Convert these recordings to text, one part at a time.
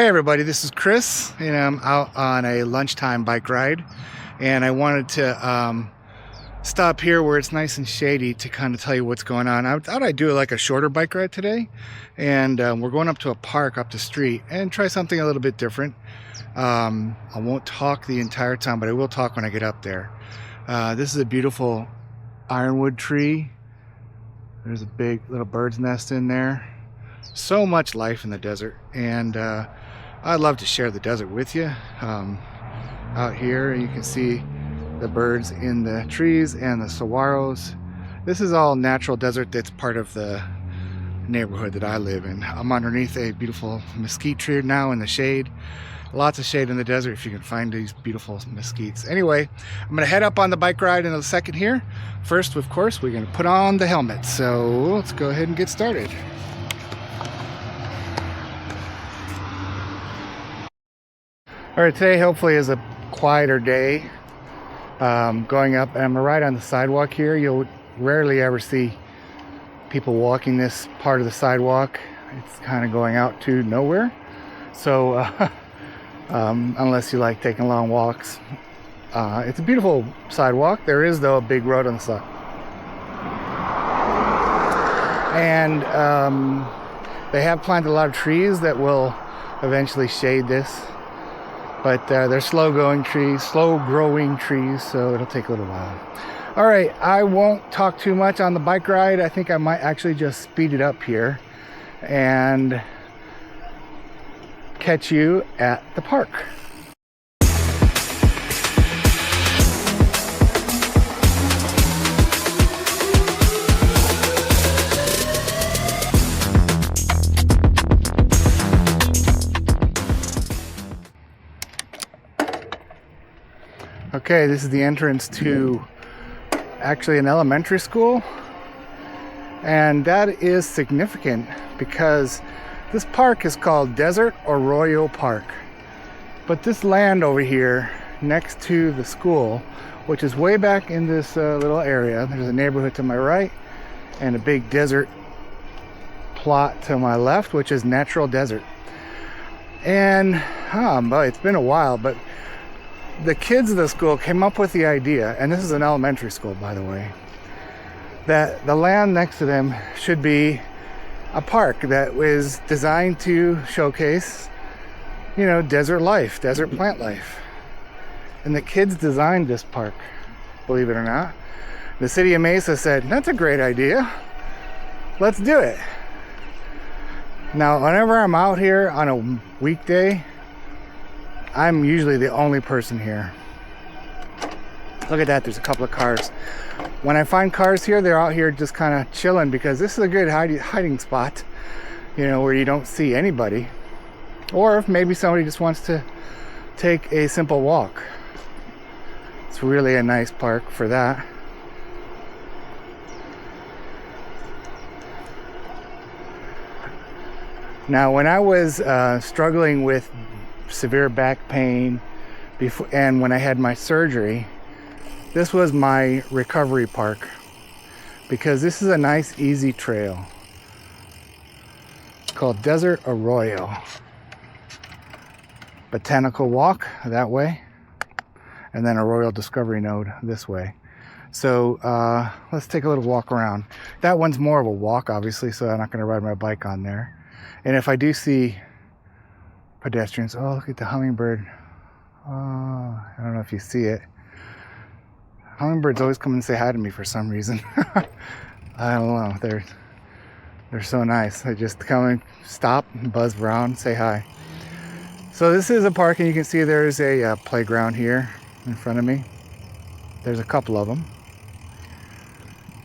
Hey everybody, this is Chris, and I'm out on a lunchtime bike ride, and I wanted to stop here where it's nice and shady to kind of tell you what's going on. I thought I'd do like a shorter bike ride today, and we're going up to a park up the street and try something a little bit different. I won't talk the entire time, but I will talk when I get up there. This is a beautiful ironwood tree. There's a big little bird's nest in there. So much life in the desert, and I'd love to share the desert with you. Out here you can see the birds in the trees and the saguaros. This is all natural desert that's part of the neighborhood that I live in. I'm underneath a beautiful mesquite tree now in the shade. Lots of shade in the desert if you can find these beautiful mesquites. Anyway, I'm going to head up on the bike ride in a second here. First, of course, we're going to put on the helmet. So let's go ahead and get started. All right, today hopefully is a quieter day. Going up, and I'm gonna ride on the sidewalk here. You'll rarely ever see people walking this part of the sidewalk. It's kind of going out to nowhere. So unless you like taking long walks, it's a beautiful sidewalk. There is though a big road on the side, and they have planted a lot of trees that will eventually shade this. But they're slow-growing trees, so it'll take a little while. All right, I won't talk too much on the bike ride. I think I might actually just speed it up here and catch you at the park. Okay, this is the entrance to actually an elementary school, and that is significant because this park is called Desert Arroyo Park. But this land over here next to the school, which is way back in this little area, there's a neighborhood to my right and a big desert plot to my left, which is natural desert. And it's been a while, but the kids of the school came up with the idea, and this is an elementary school, by the way, that the land next to them should be a park that was designed to showcase, desert life, desert plant life. And the kids designed this park, believe it or not. The city of Mesa said, that's a great idea. Let's do it. Now, whenever I'm out here on a weekday, I'm usually the only person here. Look at that, there's a couple of cars. When I find cars here, they're out here just kind of chilling because this is a good hiding spot, where you don't see anybody. Or if maybe somebody just wants to take a simple walk. It's really a nice park for that. Now, when I was struggling with severe back pain before, and when I had my surgery, this was my recovery park because this is a nice easy trail. It's called Desert Arroyo. Botanical walk that way, and then a Royal Discovery Node this way. So let's take a little walk around. That one's more of a walk, obviously, so I'm not going to ride my bike on there. And if I do see pedestrians, oh, look at the hummingbird. Oh, I don't know if you see it. Hummingbirds always come and say hi to me for some reason. I don't know, they're so nice. They just come and stop and buzz around, say hi. So this is a park, and you can see there's a playground here in front of me. There's a couple of them,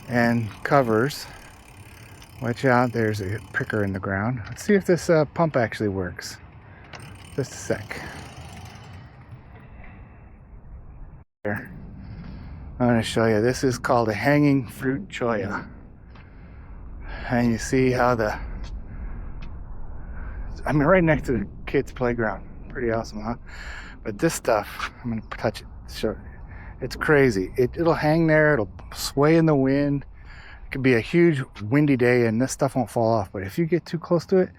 and covers. Watch out, there's a picker in the ground. Let's see if this pump actually works. Just a sec. Here, I'm going to show you. This is called a hanging fruit cholla. And you see how right next to the kids' playground. Pretty awesome, huh? But this stuff, I'm going to touch it. Show it's crazy. It'll hang there. It'll sway in the wind. It could be a huge windy day and this stuff won't fall off. But if you get too close to it,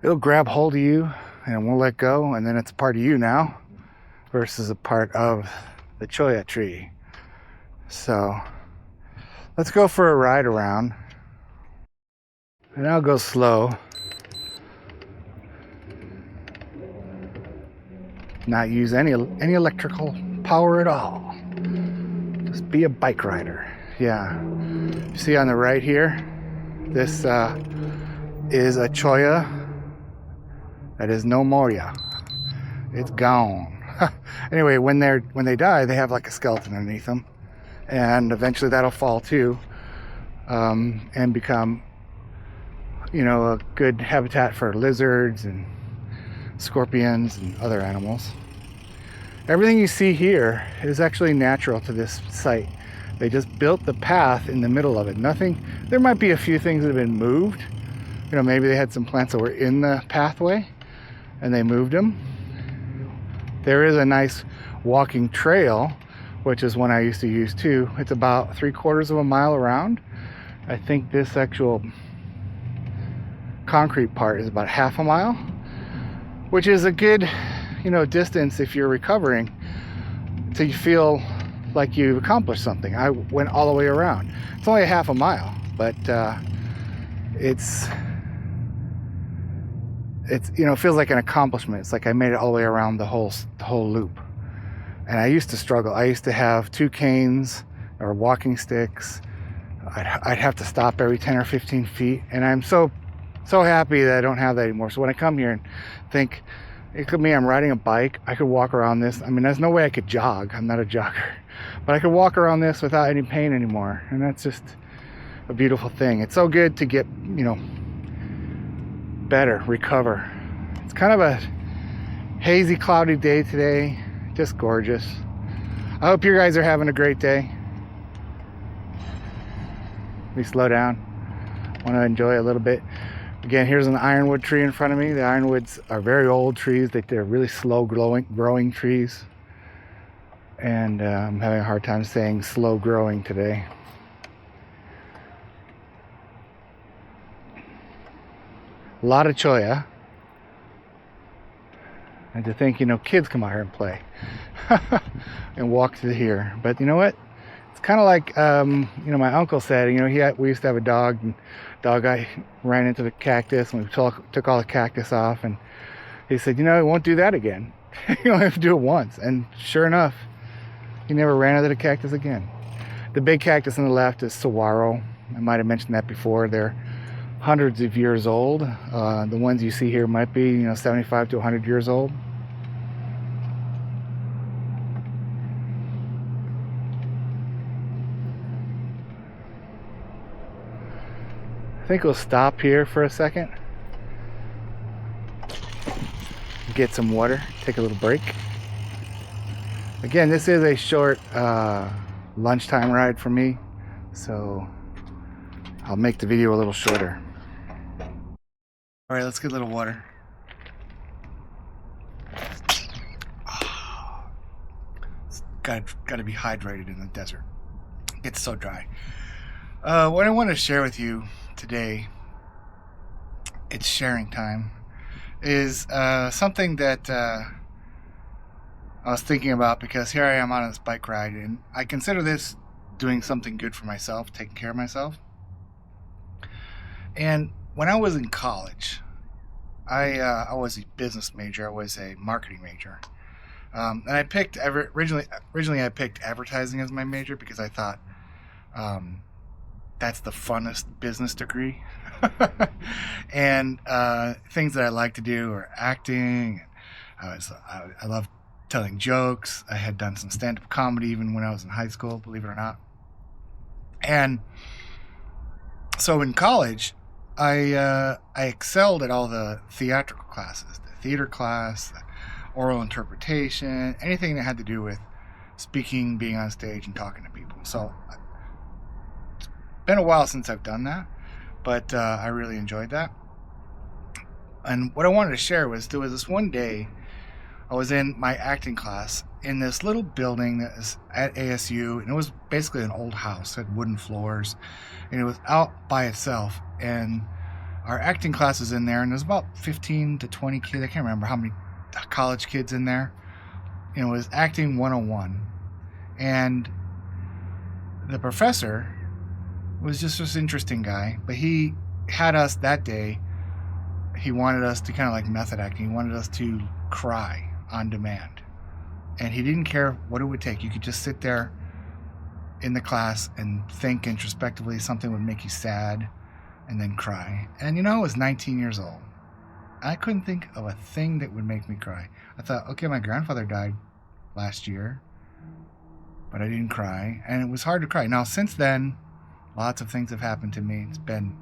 it'll grab hold of you and we'll let go, and then it's a part of you now versus a part of the cholla tree. So let's go for a ride around, and I'll go slow, not use any electrical power at all, just be a bike rider. Yeah, you see on the right here, this is a cholla that is no more. It's gone. Anyway, when they die, they have like a skeleton underneath them, and eventually that'll fall too, and become, you know, a good habitat for lizards and scorpions and other animals. Everything you see here is actually natural to this site. They just built the path in the middle of it. Nothing. There might be a few things that have been moved. You know, maybe they had some plants that were in the pathway and they moved them. There is a nice walking trail, which is one I used to use too. It's about 3/4 of a mile around. I think this actual concrete part is about half a mile, which is a good, you know, distance if you're recovering, till you feel like you've accomplished something. I went all the way around. It's only a half a mile, but it's you know, it feels like an accomplishment. It's like I made it all the way around the whole loop. And I used to struggle. I used to have 2 canes or walking sticks. I'd have to stop every 10 or 15 feet, and I'm so happy that I don't have that anymore. So when I come here and think, it could mean I'm riding a bike, I could walk around this. I mean, there's no way I could jog. I'm not a jogger, but I could walk around this without any pain anymore, and that's just a beautiful thing. It's so good to get, you know, better, recover. It's kind of a hazy, cloudy day today. Just gorgeous. I hope you guys are having a great day. Let me slow down. I want to enjoy a little bit. Again, here's an ironwood tree in front of me. The ironwoods are very old trees. They're really slow growing trees. And I'm having a hard time saying slow growing today. A lot of cholla. And to think, you know, kids come out here and play and walk through here. But you know what? It's kind of like, you know, my uncle said, you know, we used to have a dog, and dog guy ran into the cactus, and we took all the cactus off, and he said, you know, I won't do that again. You only have to do it once. And sure enough, he never ran into the cactus again. The big cactus on the left is saguaro. I might have mentioned that before. They're hundreds of years old. The ones you see here might be, you know, 75 to 100 years old. I think we'll stop here for a second, get some water, take a little break. Again, this is a short lunchtime ride for me, so I'll make the video a little shorter. All right, let's get a little water. Got to be hydrated in the desert. It's so dry. What I want to share with you today, it's sharing time, is something that I was thinking about, because here I am on this bike ride, and I consider this doing something good for myself, taking care of myself. And when I was in college, I was a business major. I was a marketing major, and I picked originally I picked advertising as my major because I thought that's the funnest business degree. And things that I like to do are acting. I love telling jokes. I had done some stand-up comedy even when I was in high school, believe it or not. And so in college, I excelled at all the theatrical classes, the theater class, the oral interpretation, anything that had to do with speaking, being on stage, and talking to people. So it's been a while since I've done that, but I really enjoyed that. And what I wanted to share was, there was this one day I was in my acting class in this little building that is at ASU, and it was basically an old house. It had wooden floors, and it was out by itself. And our acting class was in there, and there's about 15 to 20 kids. I can't remember how many college kids in there. It was acting 101. And the professor was just this interesting guy, but he had us that day. He wanted us to kind of like method acting. He wanted us to cry on demand. And he didn't care what it would take. You could just sit there in the class and think introspectively. Something would make you sad and then cry. And I was 19 years old. I couldn't think of a thing that would make me cry. I thought, okay, my grandfather died last year, but I didn't cry. And it was hard to cry. Now, since then, lots of things have happened to me. It's been,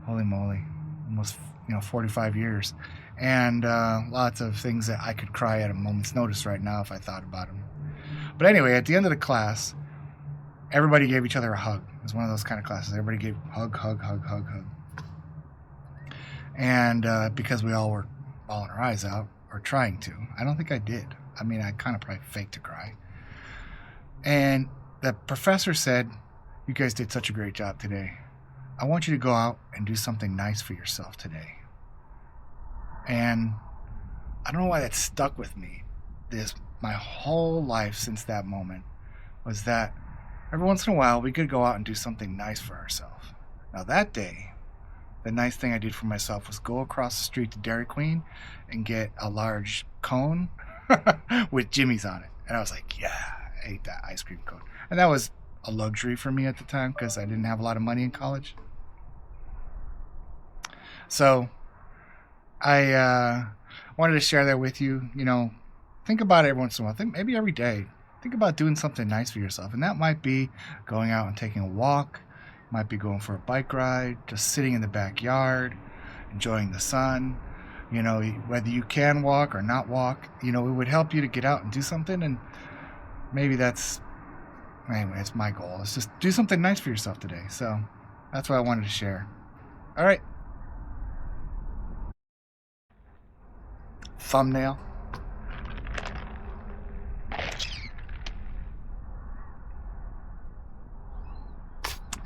holy moly, almost 45 years. And lots of things that I could cry at a moment's notice right now if I thought about them. But anyway, at the end of the class, everybody gave each other a hug. It was one of those kind of classes. Everybody gave hug. And because we all were bawling our eyes out, or trying to. I don't think I did. I mean, I kind of probably faked a cry. And the professor said, "You guys did such a great job today. I want you to go out and do something nice for yourself today." And I don't know why that stuck with me. My whole life since that moment was that every once in a while we could go out and do something nice for ourselves. Now that day, the nice thing I did for myself was go across the street to Dairy Queen and get a large cone with Jimmy's on it. And I was like, yeah, I ate that ice cream cone. And that was a luxury for me at the time because I didn't have a lot of money in college. So I wanted to share that with you. Think about it every once in a while. Think maybe every day. Think about doing something nice for yourself. And that might be going out and taking a walk. Might be going for a bike ride. Just sitting in the backyard, enjoying the sun. Whether you can walk or not walk, it would help you to get out and do something. And maybe it's my goal. It's just do something nice for yourself today. So that's what I wanted to share. All right. Thumbnail.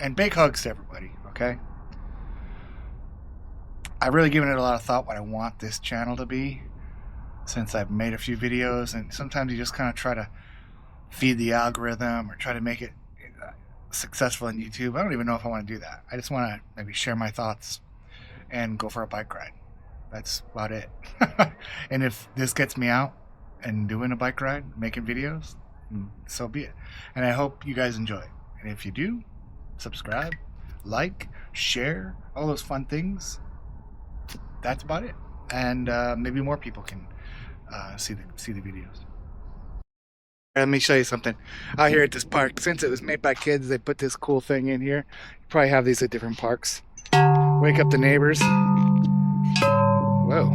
And big hugs to everybody, okay? I've really given it a lot of thought what I want this channel to be since I've made a few videos, and sometimes you just kind of try to feed the algorithm or try to make it successful on YouTube. I don't even know if I want to do that. I just want to maybe share my thoughts and go for a bike ride. That's about it. And if this gets me out and doing a bike ride, making videos, so be it. And I hope you guys enjoy. And if you do, subscribe, like, share, all those fun things. That's about it. And maybe more people can see the videos. Let me show you something. Out here at this park, since it was made by kids, they put this cool thing in here. You probably have these at different parks. Wake up the neighbors. Whoa.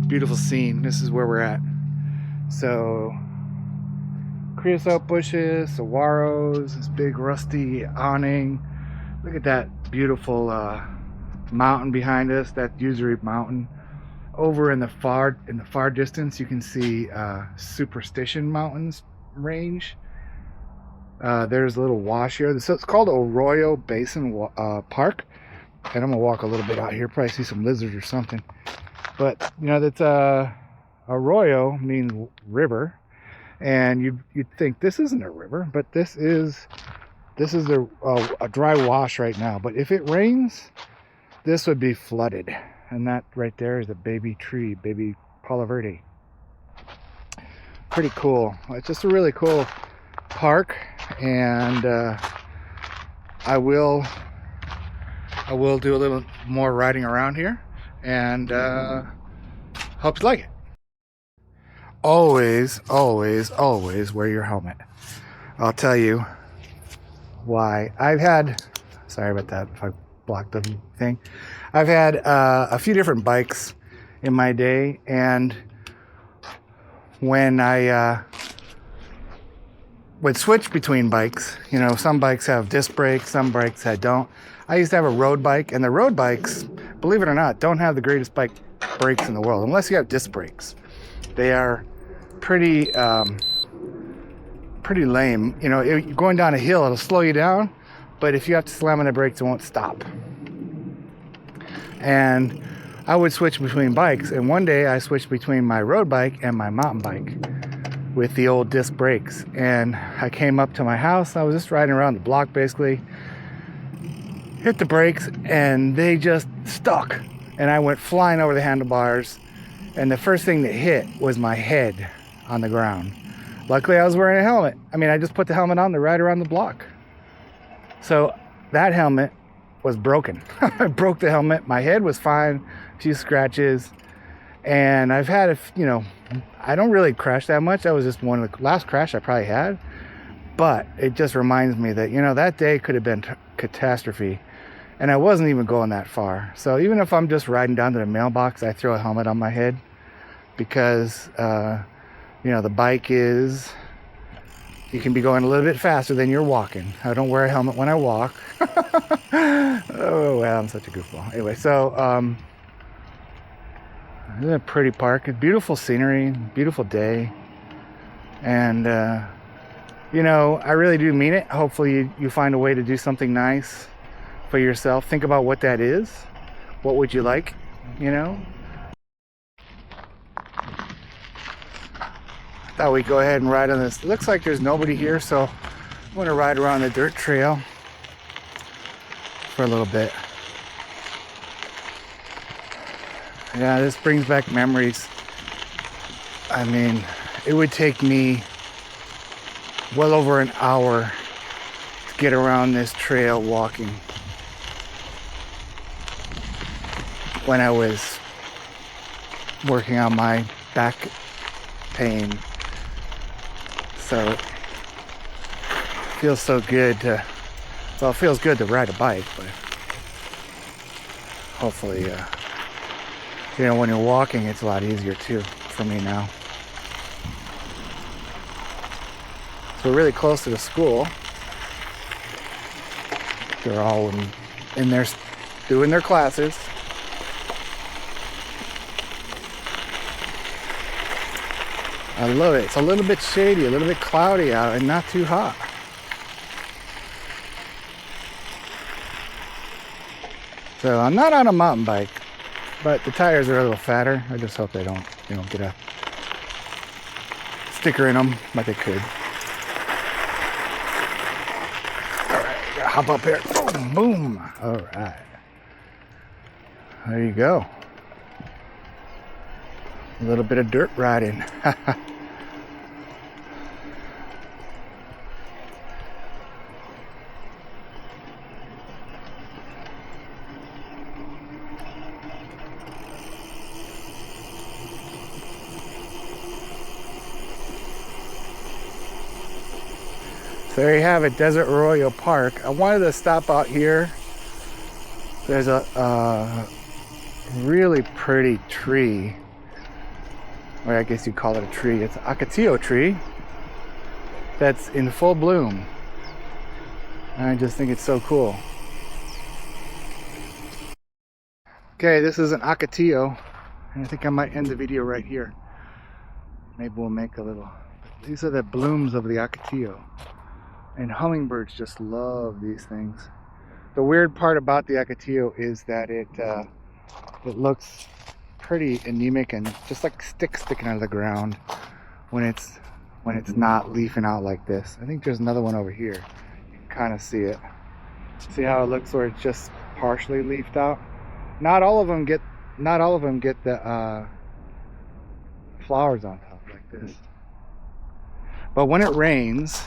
Beautiful scene. This is where we're at. So, creosote bushes, saguaros, this big rusty awning. Look at that beautiful mountain behind us. That's Usury Mountain. Over in the far distance, you can see Superstition Mountains range. There's a little wash here. So it's called Arroyo Basin Park. And I'm gonna walk a little bit out here. Probably see some lizards or something. But that's Arroyo means river, and you'd think this isn't a river, but this is a dry wash right now. But if it rains, this would be flooded, and that right there is a baby tree, baby Palo Verde. Pretty cool. It's just a really cool park, and I will do a little more riding around here, and hope you like it. Always wear your helmet. I'll tell you why. Sorry about that if I blocked the thing. I've had a few different bikes in my day, and when I would switch between bikes, some bikes have disc brakes, some bikes don't. I used to have a road bike, and the road bikes, believe it or not, don't have the greatest brakes in the world, unless you have disc brakes. They are pretty pretty lame. You know, going down a hill, it'll slow you down, but if you have to slam on the brakes, it won't stop. And I would switch between bikes, and one day I switched between my road bike and my mountain bike with the old disc brakes. And I came up to my house, I was just riding around the block basically, hit the brakes, and they just stuck. And I went flying over the handlebars, and the first thing that hit was my head on the ground. Luckily I was wearing a helmet. I mean, I just put the helmet on to ride around the block. So that helmet was broken. I broke the helmet. My head was fine, a few scratches, and I've had you know, I don't really crash that much. That was just one of the last crash I probably had, but it just reminds me that, you know, that day could have been catastrophe, and I wasn't even going that far. So even if I'm just riding down to the mailbox, I throw a helmet on my head, because you know, the bike is, you can be going a little bit faster than you're walking. I don't wear a helmet when I walk. Oh, well, I'm such a goofball. Anyway, so it's a pretty park, a beautiful scenery, beautiful day. And, you know, I really do mean it. Hopefully you find a way to do something nice for yourself. Think about what that is. What would you like, you know? Thought we'd go ahead and ride on this. It looks like there's nobody here, so I'm going to ride around the dirt trail for a little bit. Yeah, this brings back memories. I mean, it would take me well over an hour to get around this trail walking when I was working on my back pain. So it feels so good to, well, it feels good to ride a bike, but hopefully, you know, when you're walking, it's a lot easier too for me now. So we're really close to the school. They're all in there doing their classes. I love it. It's a little bit shady, a little bit cloudy out, and not too hot. So I'm not on a mountain bike, but the tires are a little fatter. I just hope they don't, you know, get a sticker in them, but they could. All right, gotta hop up here. Boom, boom. All right. There you go. A little bit of dirt riding. So there you have it, Desert Arroyo Park. I wanted to stop out here. There's a really pretty tree, or I guess you'd call it a tree. It's an Acatillo tree that's in full bloom. And I just think it's so cool. Okay, this is an Acatillo, and I think I might end the video right here. Maybe we'll make a little. These are the blooms of the Acatillo. And hummingbirds just love these things. The weird part about the Acatillo is that it looks pretty anemic and just like sticks sticking out of the ground when it's not leafing out like this. I think there's another one over here. You can kind of see it. See how it looks where it's just partially leafed out. Not all of them get the flowers on top like this. But when it rains,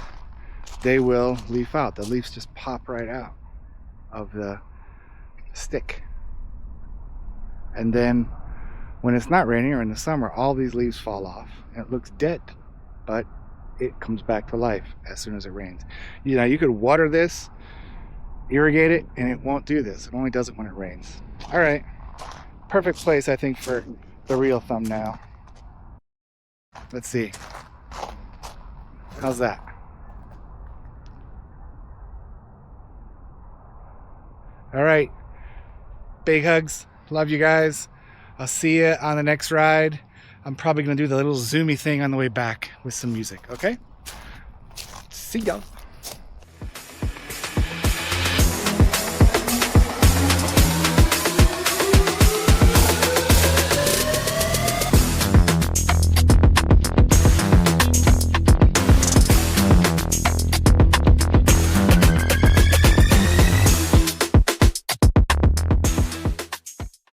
they will leaf out. The leaves just pop right out of the stick. And then when it's not raining or in the summer, all these leaves fall off and it looks dead, but it comes back to life as soon as it rains. You know, you could water this, irrigate it, and it won't do this. It only does it when it rains. All right, perfect place, I think, for the real thumbnail. Let's see. How's that? All right, big hugs. Love you guys. I'll see you on the next ride. I'm probably gonna do the little zoomy thing on the way back with some music, okay? See ya.